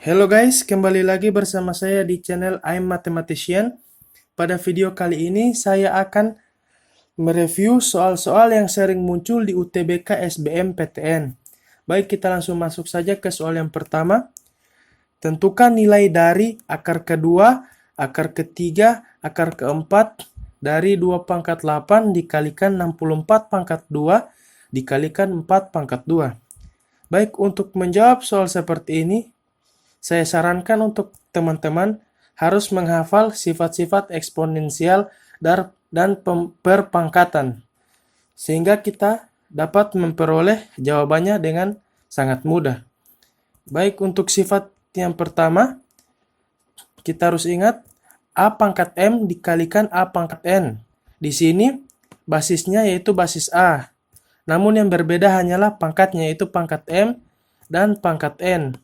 Hello guys, kembali lagi bersama saya di channel I'm Mathematician. Pada video kali ini saya akan mereview soal-soal yang sering muncul di UTBK SBM PTN. Baik, kita langsung masuk saja ke soal yang pertama. Tentukan nilai dari akar kedua, akar ketiga, akar keempat dari 2 pangkat 8 dikalikan 64 pangkat 2 dikalikan 4 pangkat 2. Baik, untuk menjawab soal seperti ini, saya sarankan untuk teman-teman harus menghafal sifat-sifat eksponensial dan perpangkatan, sehingga kita dapat memperoleh jawabannya dengan sangat mudah. Baik, untuk sifat yang pertama, kita harus ingat A pangkat M dikalikan A pangkat N. Di sini basisnya yaitu basis A. Namun yang berbeda hanyalah pangkatnya, yaitu pangkat M dan pangkat N.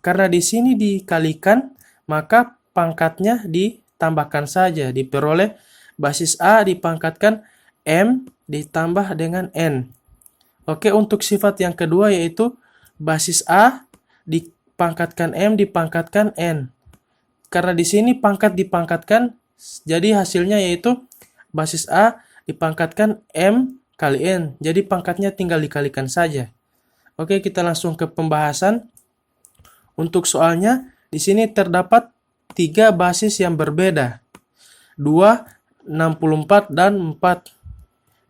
Karena di sini dikalikan, maka pangkatnya ditambahkan saja, diperoleh basis A dipangkatkan M ditambah dengan N. Oke, untuk sifat yang kedua yaitu basis A dipangkatkan M dipangkatkan N. Karena di sini pangkat dipangkatkan, jadi hasilnya yaitu basis A dipangkatkan M kali N. Jadi pangkatnya tinggal dikalikan saja. Oke, kita langsung ke pembahasan. Untuk soalnya, di sini terdapat 3 basis yang berbeda. 2, 64, dan 4.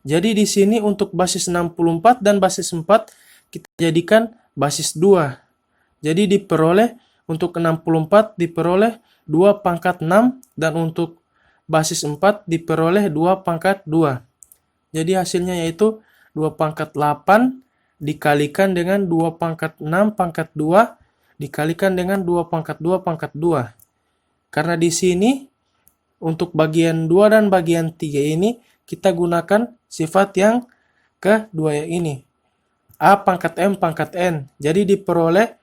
Jadi di sini untuk basis 64 dan basis 4, kita jadikan basis 2. Jadi diperoleh untuk 64 diperoleh 2 pangkat 6, dan untuk basis 4 diperoleh 2 pangkat 2. Jadi hasilnya yaitu 2 pangkat 8 dikalikan dengan 2 pangkat 6 pangkat 2 dikalikan dengan 2 pangkat 2 pangkat 2. Karena di sini untuk bagian 2 dan bagian 3 ini kita gunakan sifat yang kedua ini. A pangkat M pangkat N. Jadi diperoleh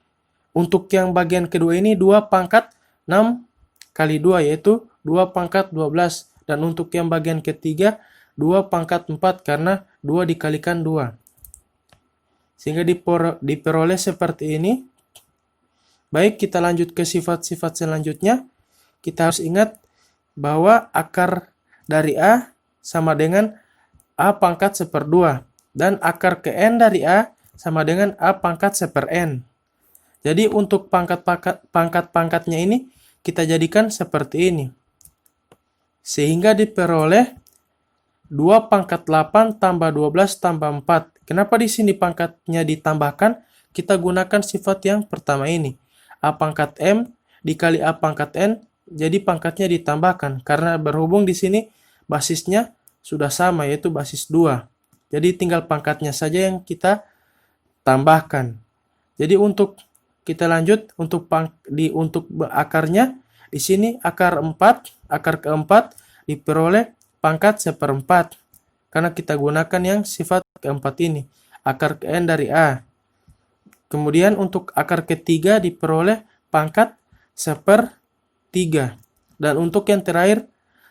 untuk yang bagian kedua ini 2 pangkat 6 kali 2 yaitu 2 pangkat 12. Dan untuk yang bagian ketiga 2 pangkat 4 karena 2 dikalikan 2. Sehingga diperoleh seperti ini. Baik, kita lanjut ke sifat-sifat selanjutnya. Kita harus ingat bahwa akar dari A sama dengan A pangkat 1/2. Dan akar ke N dari A sama dengan A pangkat 1/N. Jadi untuk pangkat-pangkatnya ini kita jadikan seperti ini. Sehingga diperoleh 2 pangkat 8 tambah 12 tambah 4. Kenapa di sini pangkatnya ditambahkan? Kita gunakan sifat yang pertama ini. A pangkat M dikali A pangkat N, jadi pangkatnya ditambahkan. Karena berhubung di sini basisnya sudah sama, yaitu basis 2. Jadi tinggal pangkatnya saja yang kita tambahkan. Jadi untuk kita lanjut, untuk akarnya, di sini akar keempat diperoleh pangkat 1/4. Karena kita gunakan yang sifat keempat ini. Akar ke N dari A. Kemudian untuk akar ketiga diperoleh pangkat 1/3. Dan untuk yang terakhir,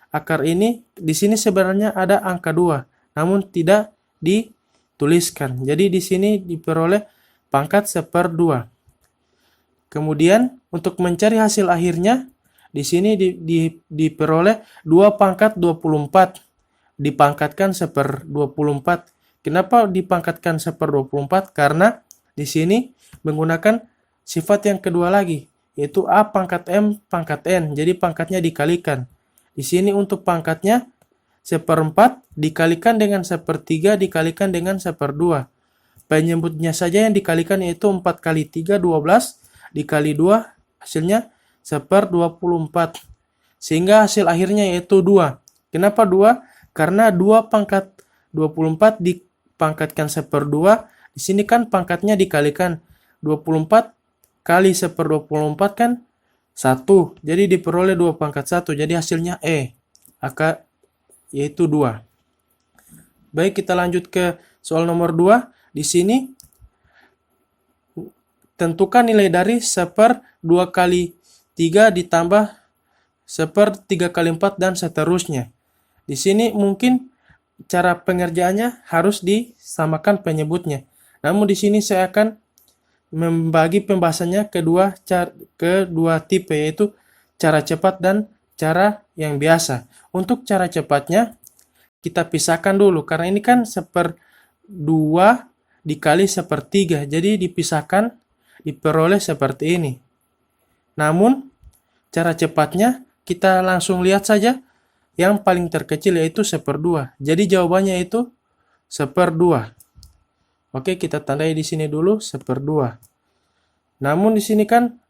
akar ini di sini sebenarnya ada angka 2, namun tidak dituliskan. Jadi di sini diperoleh pangkat 1/2. Kemudian untuk mencari hasil akhirnya, di sini diperoleh 2 pangkat 24 dipangkatkan 1/24. Kenapa dipangkatkan 1/24? Karena di sini menggunakan sifat yang kedua lagi, yaitu A pangkat M pangkat N. Jadi pangkatnya dikalikan. Di sini untuk pangkatnya 1/4 dikalikan dengan 1/3 dikalikan dengan 1/2. Penyebutnya saja yang dikalikan yaitu 4 kali 3, 12, dikali 2, hasilnya 1/24. Sehingga hasil akhirnya yaitu 2. Kenapa 2? Karena 2 pangkat 24 dipangkatkan 1/2. Di sini kan pangkatnya dikalikan 24 kali 1/24 kan 1. Jadi diperoleh 2 pangkat 1. Jadi hasilnya E. Yaitu 2. Baik, kita lanjut ke soal nomor 2. Di sini tentukan nilai dari 1/2 kali 3 ditambah 1/3 kali 4 dan seterusnya. Di sini mungkin cara pengerjaannya harus disamakan penyebutnya. Namun di sini saya akan membagi pembahasannya kedua tipe, yaitu cara cepat dan cara yang biasa. Untuk cara cepatnya kita pisahkan dulu, karena ini kan 1/2 dikali 1/3, jadi dipisahkan, diperoleh seperti ini. Namun cara cepatnya kita langsung lihat saja yang paling terkecil, yaitu 1/2. Jadi jawabannya itu 1/2. Oke, kita tandai di sini dulu 1/2. Namun di sini kan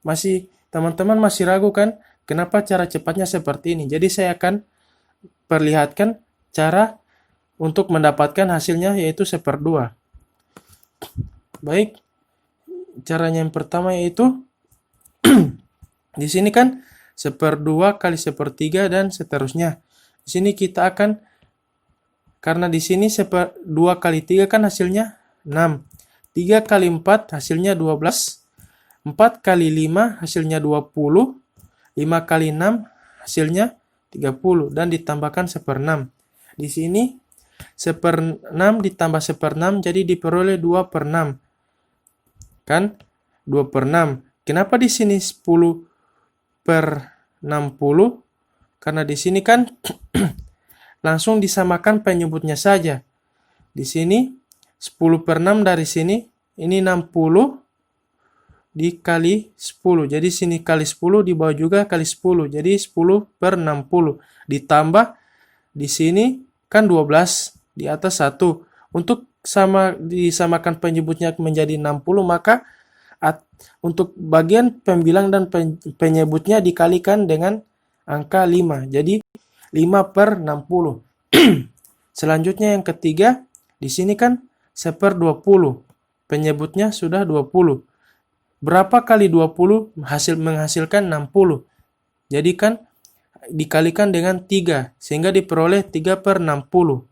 teman-teman masih ragu kan, kenapa cara cepatnya seperti ini. Jadi saya akan perlihatkan cara untuk mendapatkan hasilnya, yaitu 1/2. Baik, caranya yang pertama yaitu di sini kan 1/2 kali 1/3 dan seterusnya. Di sini kita akan, karena di sini 2 kali 3 kan hasilnya 6. 3 kali 4 hasilnya 12. 4 kali 5 hasilnya 20. 5 kali 6 hasilnya 30. Dan ditambahkan 1/6. Di sini 1/6 ditambah 1/6 jadi diperoleh 2/6. Kan? 2/6. Kenapa di sini 10/60? Karena di sini kan langsung disamakan penyebutnya saja. Di sini 10/6 dari sini, ini 60 dikali 10. Jadi sini kali 10, di bawah juga kali 10. Jadi 10/60. Ditambah di sini kan 12, di atas 1. Untuk disamakan penyebutnya menjadi 60, maka untuk bagian pembilang dan penyebutnya dikalikan dengan angka 5. Jadi 5/60. Selanjutnya yang ketiga, di sini kan 1/20. Penyebutnya sudah 20. Berapa kali 20 menghasilkan 60. Jadi kan dikalikan dengan 3 sehingga diperoleh 3/60.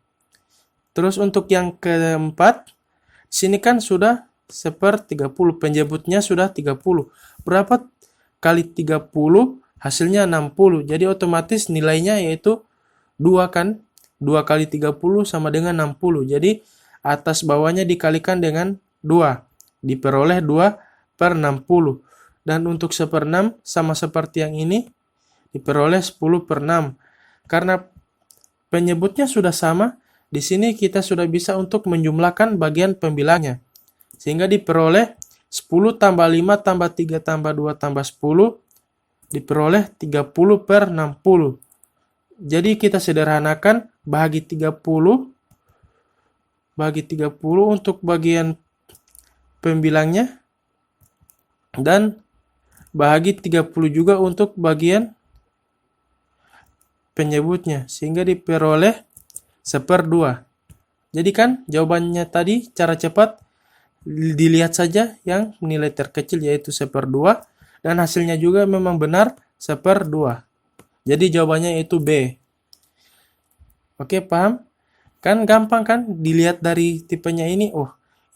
Terus untuk yang keempat, di sini kan sudah 1/30, penyebutnya sudah 30. Berapa kali 30? Hasilnya 60. Jadi otomatis nilainya yaitu 2 kan? 2 kali 30 sama dengan 60. Jadi atas bawahnya dikalikan dengan 2. Diperoleh 2/60. Dan untuk 1/6 sama seperti yang ini, diperoleh 10/6. Karena penyebutnya sudah sama, di sini kita sudah bisa untuk menjumlahkan bagian pembilangnya. Sehingga diperoleh 10 tambah 5 tambah 3 tambah 2 tambah 10, diperoleh 30/60. Jadi kita sederhanakan, bagi 30 untuk bagian pembilangnya, dan bagi 30 juga untuk bagian penyebutnya, sehingga diperoleh 1/2. Jadi kan jawabannya tadi cara cepat, dilihat saja yang nilai terkecil yaitu 1/2, dan hasilnya juga memang benar 1/2. Jadi jawabannya yaitu B. Oke, paham? Kan gampang kan dilihat dari tipenya ini,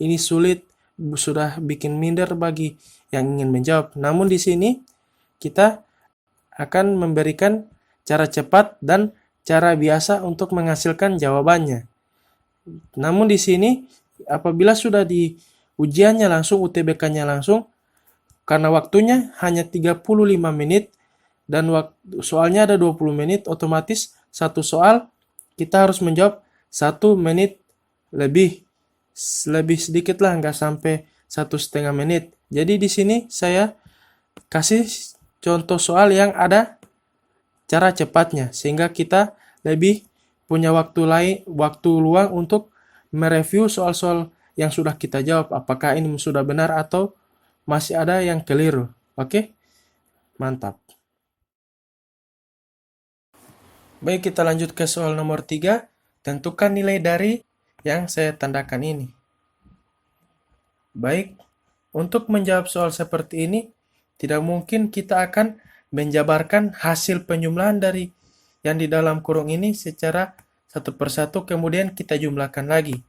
ini sulit, sudah bikin minder bagi yang ingin menjawab. Namun di sini kita akan memberikan cara cepat dan cara biasa untuk menghasilkan jawabannya. Namun di sini apabila sudah di ujiannya langsung, UTBK-nya langsung, karena waktunya hanya 35 menit dan soalnya ada 20 menit, otomatis satu soal kita harus menjawab 1 menit lebih sedikit lah, nggak sampai 1,5 menit. Jadi di sini saya kasih contoh soal yang ada cara cepatnya, sehingga kita lebih punya waktu luang untuk mereview soal-soal yang sudah kita jawab, apakah ini sudah benar atau masih ada yang keliru. Oke? Mantap. Baik, kita lanjut ke soal nomor 3. Tentukan nilai dari yang saya tandakan ini. Baik, untuk menjawab soal seperti ini, tidak mungkin kita akan menjabarkan hasil penjumlahan dari yang di dalam kurung ini secara satu persatu kemudian kita jumlahkan lagi,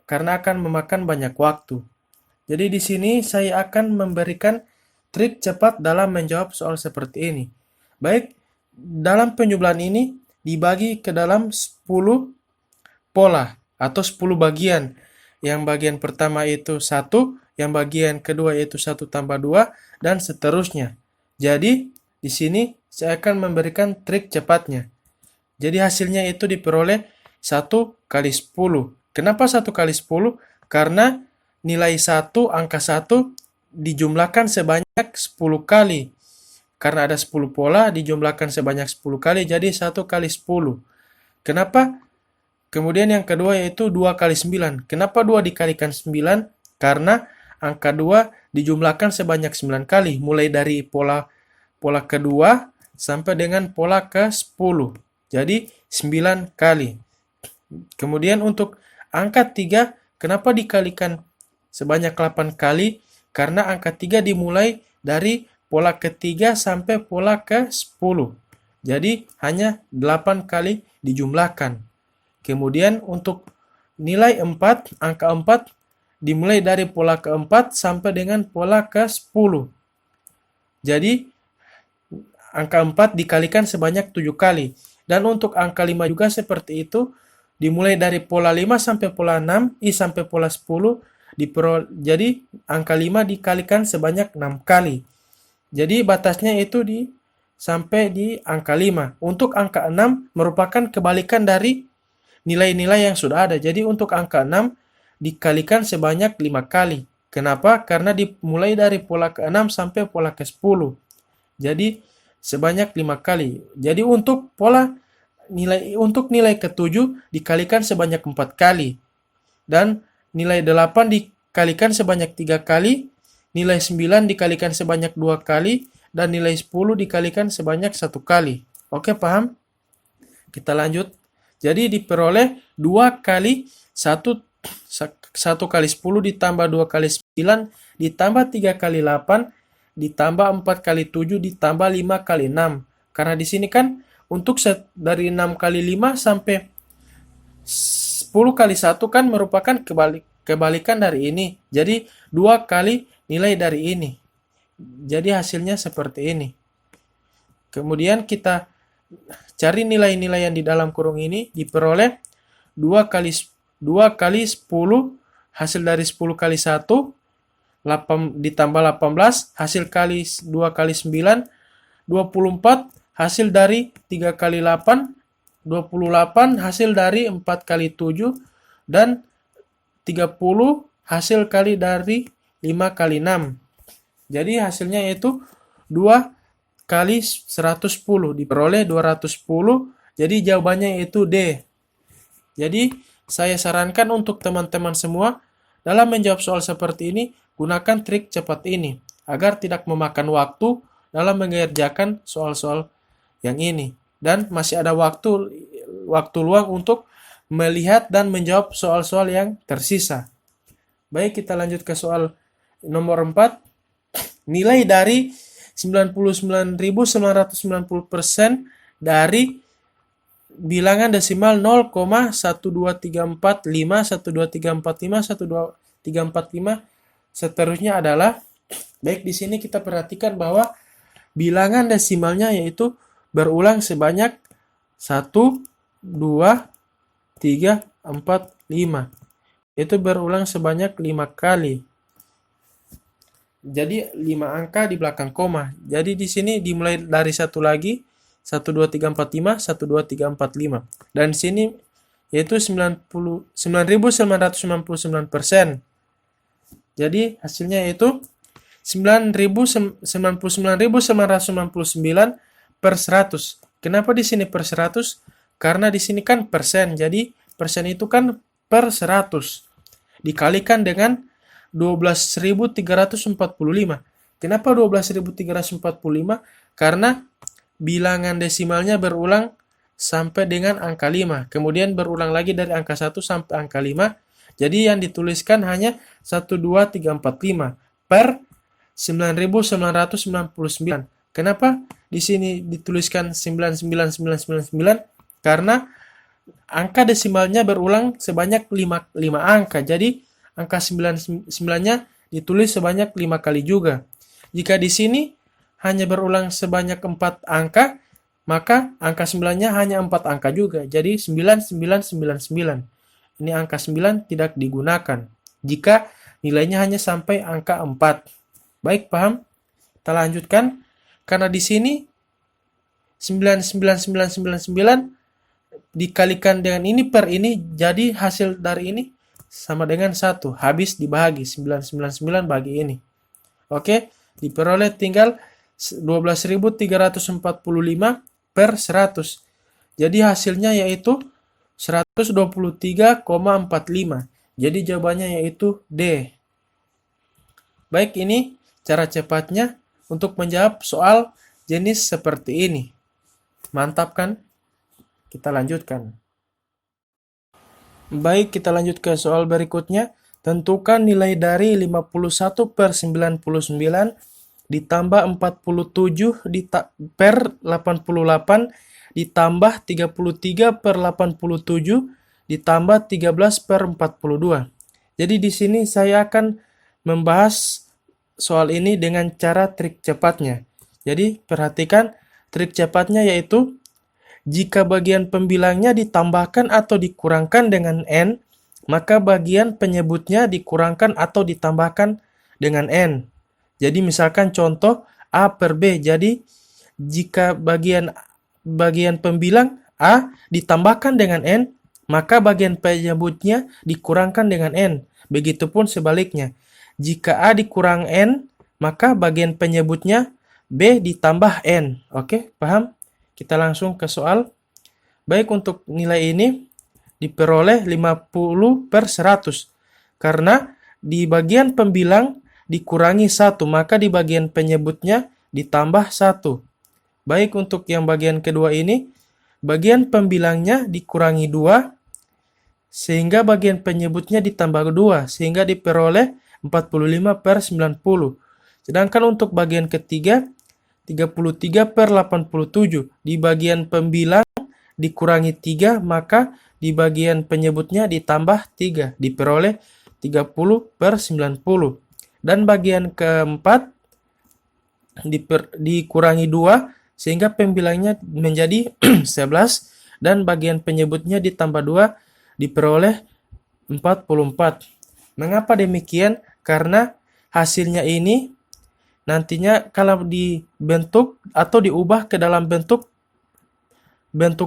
karena akan memakan banyak waktu. Jadi di sini saya akan memberikan trik cepat dalam menjawab soal seperti ini. Baik, dalam penjumlahan ini dibagi ke dalam 10 pola atau 10 bagian. Yang bagian pertama itu 1, yang bagian kedua yaitu 1 tambah 2, dan seterusnya. Jadi, di sini saya akan memberikan trik cepatnya. Jadi hasilnya itu diperoleh 1 kali 10. Kenapa 1 kali 10? Karena nilai 1, angka 1 dijumlahkan sebanyak 10 kali. Karena ada 10 pola, dijumlahkan sebanyak 10 kali, jadi 1 kali 10. Kenapa? Kemudian yang kedua yaitu 2 kali 9. Kenapa 2 dikalikan 9? Karena angka 2 dijumlahkan sebanyak 9 kali, mulai dari pola kedua sampai dengan pola ke-10. Jadi 9 kali. Kemudian untuk angka 3, kenapa dikalikan sebanyak 8 kali? Karena angka 3 dimulai dari pola ketiga sampai pola ke-10. Jadi hanya 8 kali dijumlahkan. Kemudian untuk nilai 4, angka 4 dimulai dari pola keempat sampai dengan pola ke-10. Jadi angka 4 dikalikan sebanyak 7 kali. Dan untuk angka 5 juga seperti itu, dimulai dari pola 5 sampai pola 6, sampai pola 10, jadi angka 5 dikalikan sebanyak 6 kali. Jadi batasnya itu sampai di angka 5. Untuk angka 6 merupakan kebalikan dari nilai-nilai yang sudah ada. Jadi untuk angka 6 dikalikan sebanyak 5 kali. Kenapa? Karena dimulai dari pola ke-6 sampai pola ke-10. Jadi sebanyak 5 kali. Jadi untuk nilai ke-7 dikalikan sebanyak 4 kali. Dan nilai 8 dikalikan sebanyak 3 kali, nilai 9 dikalikan sebanyak 2 kali, dan nilai 10 dikalikan sebanyak 1 kali. Oke, paham? Kita lanjut. Jadi diperoleh 2 kali 1 kali 10 ditambah 2 kali 9 ditambah 3 kali 8 ditambah 4 kali 7 ditambah 5 kali 6. Karena di sini kan untuk dari 6 kali 5 sampai 10 kali 1 kan merupakan kebalikan dari ini. Jadi 2 kali nilai dari ini. Jadi hasilnya seperti ini. Kemudian kita cari nilai-nilai yang di dalam kurung ini, diperoleh 2 kali 10, hasil dari 10 kali 1, ditambah 18, hasil kali 2 kali 9, 24, hasil dari 3 kali 8, 28, hasil dari 4 kali 7, dan 30, hasil kali dari 5 kali 6. Jadi hasilnya yaitu 2 kali 110, diperoleh 210. Jadi jawabannya yaitu D. Jadi saya sarankan untuk teman-teman semua dalam menjawab soal seperti ini, gunakan trik cepat ini agar tidak memakan waktu dalam mengerjakan soal-soal yang ini, dan masih ada waktu luang untuk melihat dan menjawab soal-soal yang tersisa. Baik, kita lanjut ke soal nomor 4. Nilai dari 99.990% dari bilangan desimal 0,12345, 12345, 12345 seterusnya adalah, baik, di sini kita perhatikan bahwa bilangan desimalnya yaitu berulang sebanyak 1, 2, 3, 4, 5. Itu berulang sebanyak 5 kali. Jadi 5 angka di belakang koma. Jadi di sini dimulai dari 1 lagi, 1, 2, 3, 4, 5, 1, 2, 3, 4, 5. Dan di sini yaitu 99.999%. Jadi hasilnya yaitu 99.999 per 100. Kenapa di sini per 100? Karena di sini kan persen. Jadi persen itu kan per 100 dikalikan dengan 12.345. Kenapa 12.345? Karena bilangan desimalnya berulang sampai dengan angka 5. Kemudian berulang lagi dari angka 1 sampai angka 5. Jadi yang dituliskan hanya 1, 2, 3, 4, 5 per 9.999. Kenapa di sini dituliskan 99999? Karena angka desimalnya berulang sebanyak 5 angka. Jadi angka 99-nya ditulis sebanyak 5 kali juga. Jika di sini hanya berulang sebanyak 4 angka, maka angka 9-nya hanya 4 angka juga. Jadi 9999. Ini angka 9 tidak digunakan jika nilainya hanya sampai angka 4. Baik, paham? Kita lanjutkan. Karena di sini 99999 dikalikan dengan ini per ini, jadi hasil dari ini sama dengan 1. Habis dibagi 999 bagi ini. Oke, diperoleh tinggal 12.345 per 100. Jadi hasilnya yaitu 123,45. Jadi jawabannya yaitu D. Baik, ini cara cepatnya untuk menjawab soal jenis seperti ini. Mantap kan? Kita lanjutkan. Baik, kita lanjut ke soal berikutnya. Tentukan nilai dari 51 per 99 ditambah 47 per 88 ditambah 33 per 87 ditambah 13 per 42. Jadi di sini saya akan membahas soal ini dengan cara trik cepatnya. Jadi perhatikan trik cepatnya yaitu jika bagian pembilangnya ditambahkan atau dikurangkan dengan N, maka bagian penyebutnya dikurangkan atau ditambahkan dengan N. Jadi misalkan contoh A per B. Jadi jika bagian pembilang A ditambahkan dengan N, maka bagian penyebutnya dikurangkan dengan N. Begitupun sebaliknya. Jika A dikurang N, maka bagian penyebutnya B ditambah N. Oke, paham? Kita langsung ke soal. Baik, untuk nilai ini diperoleh 50 per 100. Karena di bagian pembilang dikurangi 1, maka di bagian penyebutnya ditambah 1. Baik, untuk yang bagian kedua ini, bagian pembilangnya dikurangi 2, sehingga bagian penyebutnya ditambah 2, sehingga diperoleh 45 per 90. Sedangkan untuk bagian ketiga, 33 per 87. Di bagian pembilang dikurangi 3, maka di bagian penyebutnya ditambah 3. Diperoleh 30 per 90. Dan bagian keempat dikurangi 2, sehingga pembilangnya menjadi 11. Dan bagian penyebutnya ditambah 2, diperoleh 44. Mengapa demikian? Karena hasilnya ini nantinya kalau dibentuk atau diubah ke dalam bentuk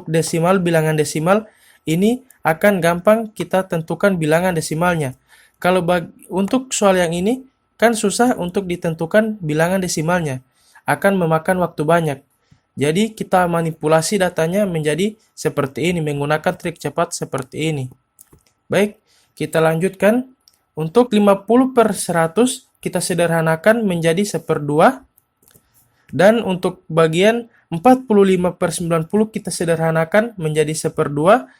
desimal, bilangan desimal, ini akan gampang kita tentukan bilangan desimalnya. Kalau untuk soal yang ini kan susah untuk ditentukan bilangan desimalnya, akan memakan waktu banyak. Jadi kita manipulasi datanya menjadi seperti ini menggunakan trik cepat seperti ini. Baik, kita lanjutkan. Untuk 50 per 100 kita sederhanakan menjadi 1/2. Dan untuk bagian 45 per 90 kita sederhanakan menjadi 1/2.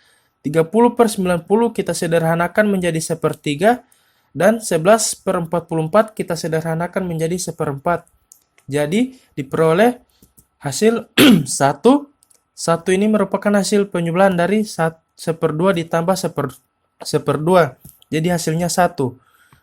30 per 90 kita sederhanakan menjadi 1/3. Dan 11 per 44 kita sederhanakan menjadi 1/4. Jadi diperoleh hasil 1. 1 ini merupakan hasil penyebelahan dari 1/2 ditambah 1/2. Jadi hasilnya 1.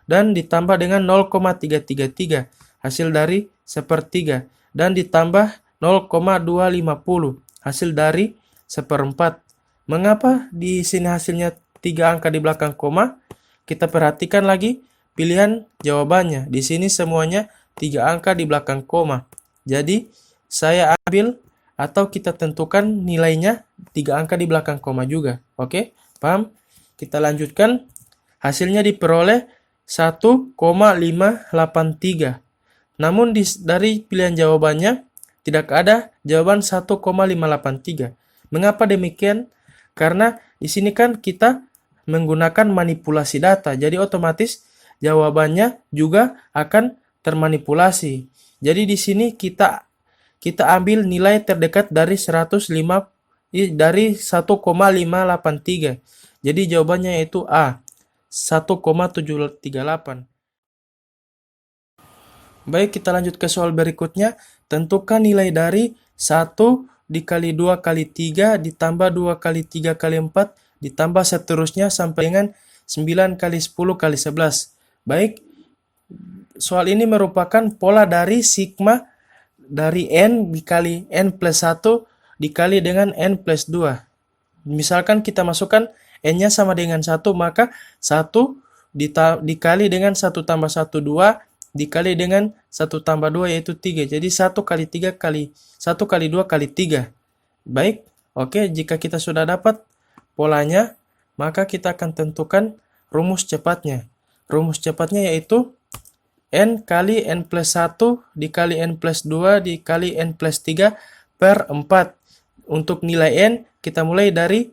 Dan ditambah dengan 0,333. Hasil dari 1/3. Dan ditambah 0,250. Hasil dari 1/4. Mengapa di sini hasilnya 3 angka di belakang koma? Kita perhatikan lagi pilihan jawabannya. Di sini semuanya 3 angka di belakang koma. Jadi saya ambil atau kita tentukan nilainya 3 angka di belakang koma juga. Oke, paham? Kita lanjutkan. Hasilnya diperoleh 1,583. Namun dari pilihan jawabannya tidak ada jawaban 1,583. Mengapa demikian? Karena di sini kan kita menggunakan manipulasi data. Jadi otomatis jawabannya juga akan termanipulasi. Jadi di sini kita ambil nilai terdekat dari 1,583. Jadi jawabannya yaitu A. 1,738. Baik, kita lanjut ke soal berikutnya. Tentukan nilai dari 1 dikali 2 kali 3 ditambah 2 kali 3 kali 4 ditambah seterusnya sampai dengan 9 kali 10 kali 11. Baik, soal ini merupakan pola dari sigma dari N dikali N plus 1 dikali dengan N plus 2. Misalkan kita masukkan N-nya sama dengan 1, maka 1 dikali dengan 1 tambah 1, 2, dikali dengan 1 tambah 2 yaitu 3. Jadi 1 kali 3 kali 1 kali 2 kali 3. Baik, oke, jika kita sudah dapat polanya, maka kita akan tentukan rumus cepatnya. Rumus cepatnya yaitu N kali N plus 1 dikali N plus 2 dikali N plus 3 per 4. Untuk nilai N, kita mulai dari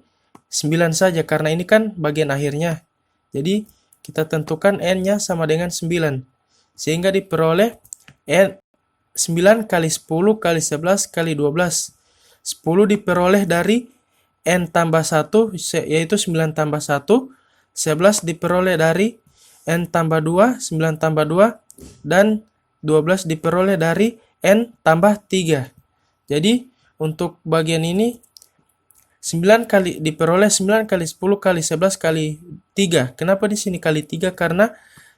9 saja, karena ini kan bagian akhirnya. Jadi, kita tentukan N-nya sama dengan 9. Sehingga diperoleh N 9 kali 10 kali 11 kali 12. 10 diperoleh dari N tambah 1, yaitu 9 tambah 1. 11 diperoleh dari N tambah 2, 9 tambah 2. Dan 12 diperoleh dari N tambah 3. Jadi, untuk bagian ini 9 kali diperoleh 9 kali 10 kali 11 kali 3. Kenapa di sini kali 3? Karena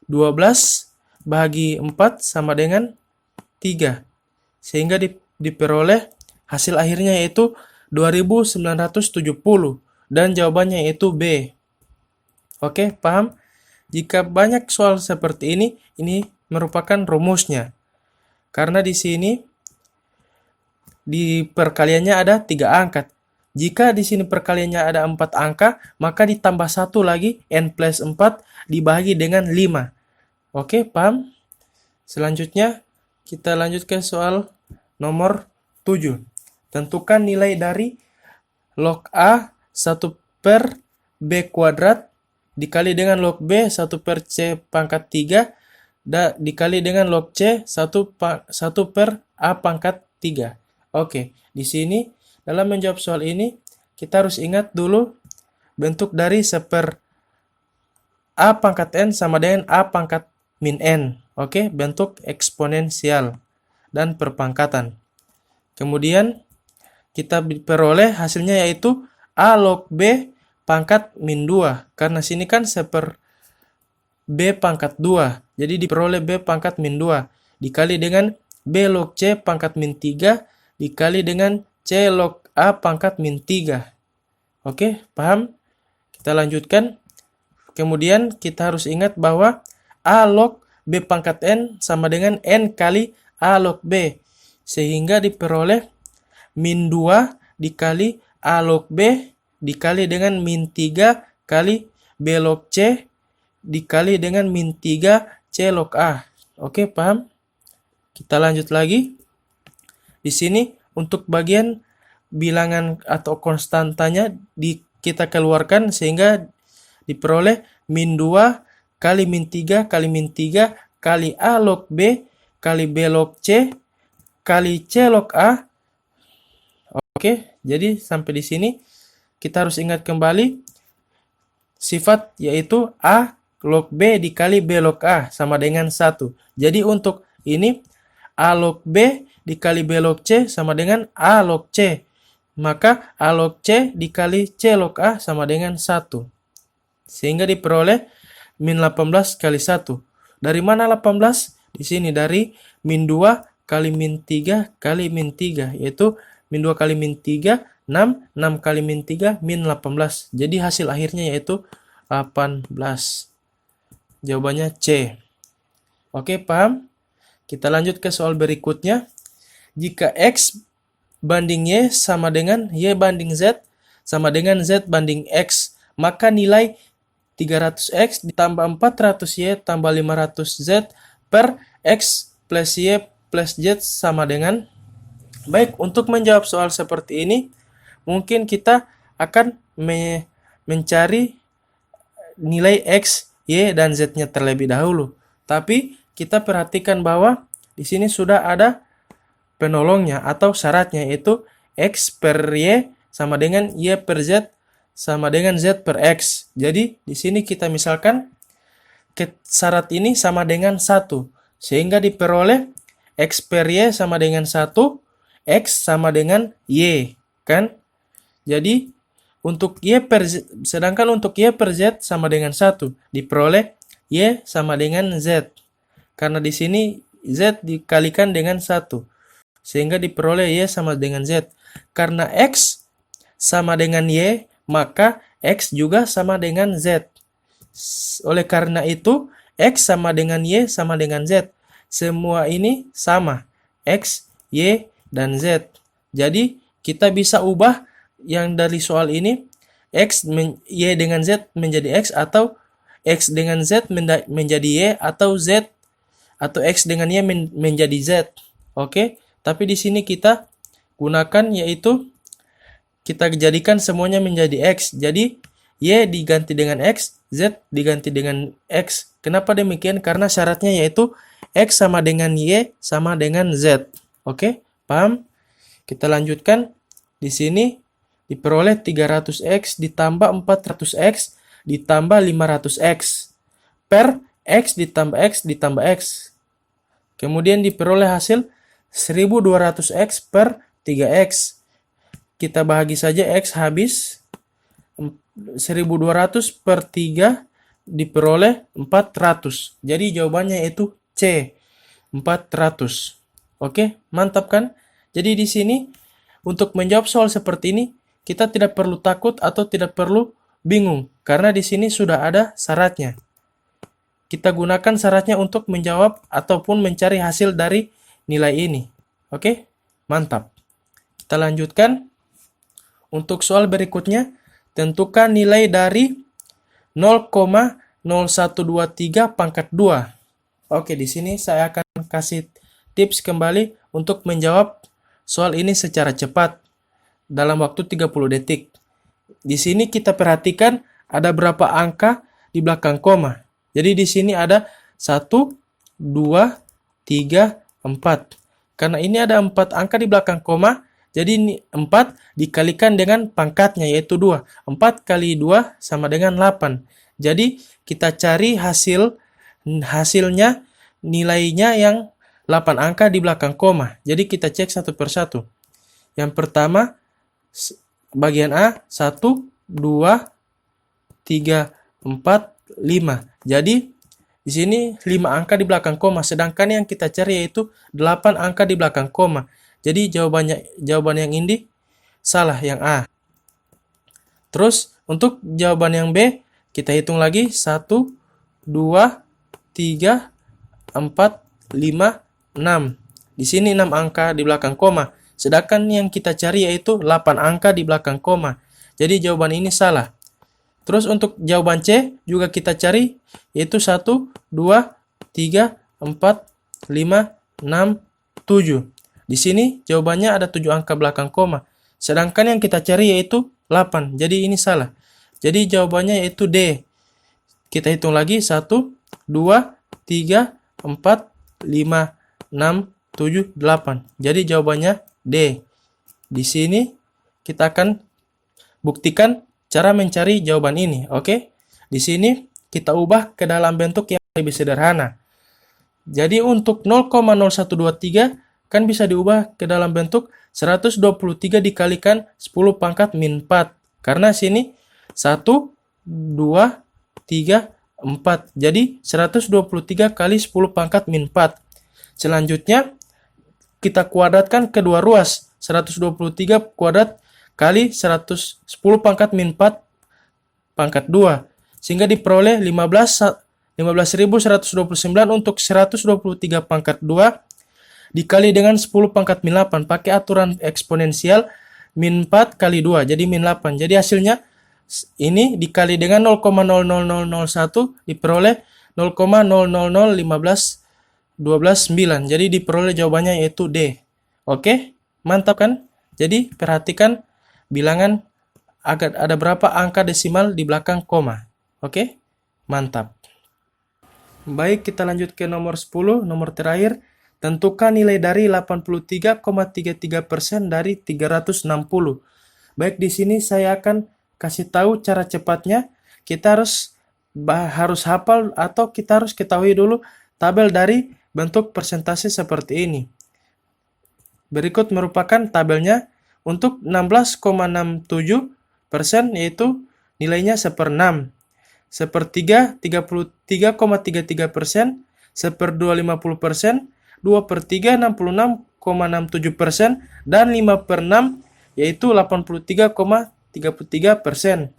12 bagi 4 sama dengan 3. Sehingga diperoleh hasil akhirnya yaitu 2970 dan jawabannya yaitu B. Oke, paham? Jika banyak soal seperti ini merupakan rumusnya. Karena di sini di perkaliannya ada 3 angka. Jika di sini perkaliannya ada 4 angka, maka ditambah 1 lagi N plus 4 dibagi dengan 5. Oke, paham? Selanjutnya, kita lanjut ke soal nomor 7. Tentukan nilai dari log A 1 per B kuadrat dikali dengan log B 1 per C pangkat 3 dikali dengan log C 1 per A pangkat 3. Oke, di sini dalam menjawab soal ini, kita harus ingat dulu bentuk dari 1 per A pangkat N sama dengan A pangkat min N. Oke, bentuk eksponensial dan perpangkatan. Kemudian, kita peroleh hasilnya yaitu A log B pangkat min 2. Karena sini kan 1 per B pangkat 2. Jadi diperoleh B pangkat min 2. Dikali dengan B log C pangkat min 3. Dikali dengan C log A pangkat min 3. Oke, paham? Kita lanjutkan. Kemudian kita harus ingat bahwa A log B pangkat N sama dengan N kali A log B. Sehingga diperoleh min 2 dikali A log B dikali dengan min 3 kali B log C dikali dengan min 3 C log A. Oke, paham? Kita lanjut lagi. Di sini untuk bagian bilangan atau konstantanya kita keluarkan sehingga diperoleh min 2 kali min 3 kali min 3 kali A log B kali B log C kali C log A. Oke, jadi sampai di sini kita harus ingat kembali sifat yaitu A log B dikali B log A sama dengan 1. Jadi untuk ini A log B dikali B log C sama dengan A log C. Maka A log C dikali C log A sama dengan 1. Sehingga diperoleh min 18 kali 1. Dari mana 18? Di sini dari min 2 kali min 3 kali min 3. Yaitu min 2 kali min 3, 6. 6 kali min 3, min 18. Jadi hasil akhirnya yaitu 18. Jawabannya C. Oke, paham? Kita lanjut ke soal berikutnya. Jika X banding Y sama dengan Y banding Z sama dengan Z banding X, maka nilai 300X ditambah 400Y tambah 500Z per X plus Y plus Z sama dengan. Baik, untuk menjawab soal seperti ini, mungkin kita akan mencari nilai X, Y, dan Z-nya terlebih dahulu. Tapi kita perhatikan bahwa di sini sudah ada penolongnya atau syaratnya, yaitu X per Y sama dengan Y per Z sama dengan Z per X. Jadi di sini kita misalkan syarat ini sama dengan 1. Sehingga diperoleh X per Y sama dengan 1, X sama dengan Y. Kan? Jadi untuk Y per Z, sedangkan untuk Y per Z sama dengan 1, diperoleh Y sama dengan Z. Karena di sini Z dikalikan dengan 1. Sehingga diperoleh Y sama dengan Z. Karena X sama dengan Y, maka X juga sama dengan Z. Oleh karena itu, X sama dengan Y sama dengan Z. Semua ini sama, X, Y, dan Z. Jadi, kita bisa ubah yang dari soal ini, Y dengan Z menjadi X, atau X dengan Z menjadi Y, atau Z atau X dengan Y menjadi Z. Oke, tapi di sini kita gunakan yaitu kita jadikan semuanya menjadi X. Jadi Y diganti dengan X, Z diganti dengan X. Kenapa demikian? Karena syaratnya yaitu X sama dengan Y sama dengan Z. Oke, paham? Kita lanjutkan. Di sini diperoleh 300X ditambah 400X ditambah 500X per X ditambah X ditambah X. Kemudian diperoleh hasil 1200X per 3X. Kita bahagi saja X habis. 1200 per 3 diperoleh 400. Jadi jawabannya itu C, 400. Oke, mantap kan? Jadi di sini untuk menjawab soal seperti ini, kita tidak perlu takut atau tidak perlu bingung, karena di sini sudah ada syaratnya. Kita gunakan syaratnya untuk menjawab ataupun mencari hasil dari nilai ini. Oke, mantap. Kita lanjutkan. Untuk soal berikutnya, tentukan nilai dari 0,0123 pangkat 2. Oke, di sini saya akan kasih tips kembali untuk menjawab soal ini secara cepat dalam waktu 30 detik. Di sini kita perhatikan ada berapa angka di belakang koma. Jadi di sini ada 1, 2, 3, 4. Karena ini ada 4 angka di belakang koma, jadi ini 4 dikalikan dengan pangkatnya yaitu 2. 4 kali 2 sama dengan 8. Jadi kita cari hasilnya nilainya yang 8 angka di belakang koma. Jadi kita cek satu persatu. Yang pertama bagian A 1, 2, 3, 4, 5. Jadi di sini 5 angka di belakang koma, sedangkan yang kita cari yaitu 8 angka di belakang koma. Jadi jawaban yang ini salah, yang A. Terus untuk jawaban yang B kita hitung lagi 1, 2, 3, 4, 5, 6. Di sini 6 angka di belakang koma. Sedangkan yang kita cari yaitu 8 angka di belakang koma. Jadi jawaban ini salah. Terus untuk jawaban C juga kita cari yaitu 1, 2, 3, 4, 5, 6, 7. Di sini jawabannya ada 7 angka belakang koma. Sedangkan yang kita cari yaitu 8. Jadi ini salah. Jadi jawabannya yaitu D. Kita hitung lagi 1, 2, 3, 4, 5, 6, 7, 8. Jadi jawabannya D. Di sini kita akan buktikan cara mencari jawaban ini. Oke? Di sini kita ubah ke dalam bentuk yang lebih sederhana. Jadi untuk 0,0123 kan bisa diubah ke dalam bentuk 123 dikalikan 10 pangkat min 4. Karena sini 1, 2, 3, 4. Jadi 123 kali 10 pangkat min 4. Selanjutnya kita kuadratkan kedua ruas. 123 kuadrat kali 10 pangkat min 4 pangkat 2. Sehingga diperoleh 15.129 untuk 123 pangkat 2 dikali dengan 10 pangkat min 8 pakai aturan eksponensial min 4 kali 2 jadi min 8. Jadi hasilnya ini dikali dengan 0,00001 diperoleh 0,000159. Jadi diperoleh jawabannya yaitu D. Oke, mantap kan? Jadi perhatikan bilangan agar ada berapa angka desimal di belakang koma. Oke, mantap. Baik, kita lanjut ke nomor 10, nomor terakhir. Tentukan nilai dari 83,33% dari 360. Baik, di sini saya akan kasih tahu cara cepatnya. Kita harus hafal atau kita harus ketahui dulu tabel dari bentuk persentase seperti ini. Berikut merupakan tabelnya. Untuk 16,67% yaitu nilainya 1/6. Sepertiga 33,33%, 1/2 50%, 2/3 66,67%, dan 5/6 yaitu 83,33%.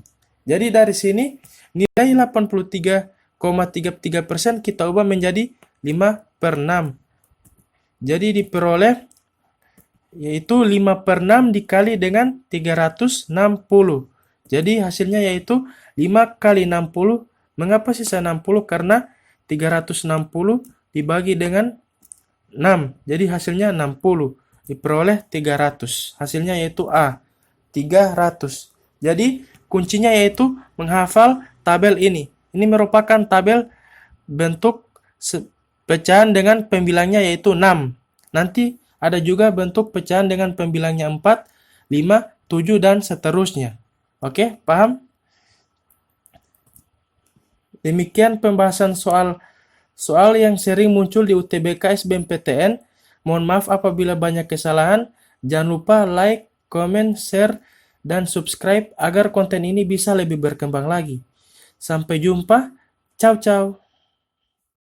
Jadi dari sini Nilai 83,33% kita ubah menjadi 5/6. Jadi diperoleh yaitu 5/6 dikali dengan 360. Jadi hasilnya yaitu 5 kali 60. Mengapa sisa 60? Karena 360 dibagi dengan 6. Jadi hasilnya 60. Diperoleh 300. Hasilnya yaitu A, 300. Jadi kuncinya yaitu menghafal tabel ini. Ini merupakan tabel bentuk pecahan dengan pembilangnya yaitu 6. Nanti ada juga bentuk pecahan dengan pembilangnya 4, 5, 7, dan seterusnya. Oke, paham? Demikian pembahasan soal yang sering muncul di UTBK SBMPTN. Mohon maaf apabila banyak kesalahan. Jangan lupa like, comment, share, dan subscribe agar konten ini bisa lebih berkembang lagi. Sampai jumpa. Ciao, ciao.